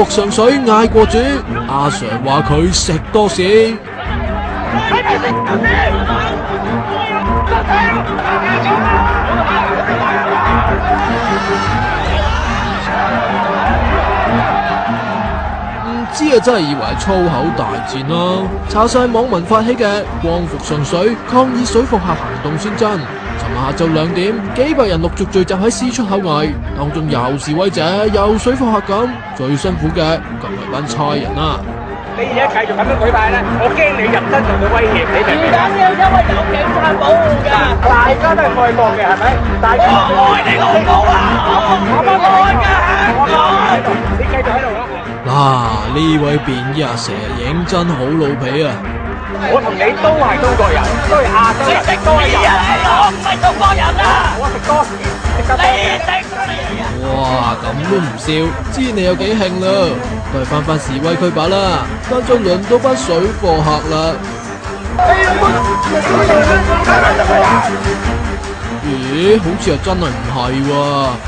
服上水嗌過主，阿 Sir 話佢食多屎。知啊，真係以為係粗口大戰啦！查晒網民發起嘅光復上水抗議水貨客行動先真。尋日下晝2點，幾百人陸續聚集喺 C 出口外，當中又示威者又水貨客咁，最辛苦嘅咁係班差人啦。你而家繼續咁樣舉辦咧，我驚你入身受到威脅，你明唔明？而家因為有警察保護㗎，大家都係愛國嘅，係咪？大家我愛你老母啊！我愛㗎，愛！你繼續喺度咯。嗱，呢位便衣阿蛇認真好老皮啊！我同你都係中國人，都係亞洲人，都係人。我唔係中國人啊！我食多士，食得多啲。哇，咁都唔笑，知你有幾興啦！都係翻示威區罷啦，但就輪到班水貨客啦。咦，好似又真係唔係喎，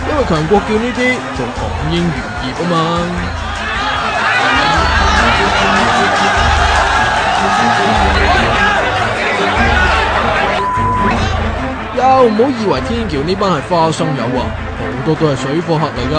因為強國叫呢啲做港英餘孽啊嘛。又唔好以為天橋呢班係花生友啊，好多都係水貨客嚟噶。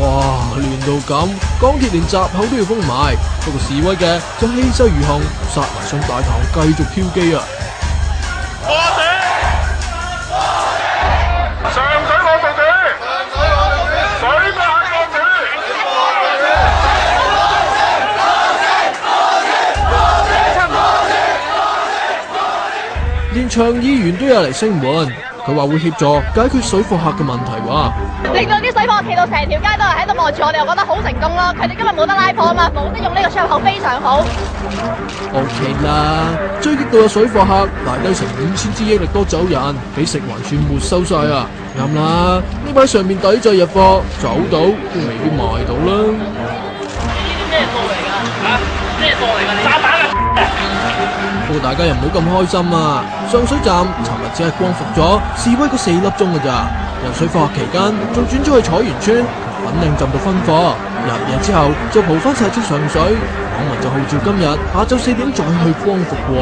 哇，亂到咁，港鐵連閘口都要封埋。不過示威嘅就氣勢如虹，殺埋上大堂繼續挑機啊！連場議員都有嚟聲援，佢話會協助解決水貨客嘅問題喎。令到啲水貨企到成條街都係喺度望住我哋，我覺得好成功咯。佢哋今日冇得拉貨啊嘛，冇得用呢個出入口非常好。OK 啦，追擊到有水貨客，大低成5000支益力多走人，俾食環署沒收晒啊！啱啦，呢擺上面抵制日貨，走到都未必賣到啦。呢啲咩貨嚟㗎？嚇？咩貨嚟㗎？炸彈啊！不過大家又唔好咁開心啊！上水站尋日只係光復咗示威嗰4粒鐘㗎咋，游水貨客期間仲轉咗去彩園村同粉嶺浸度分貨，入夜之後就蒲翻晒出上水，網民就號召今日下晝4點再去光復喎。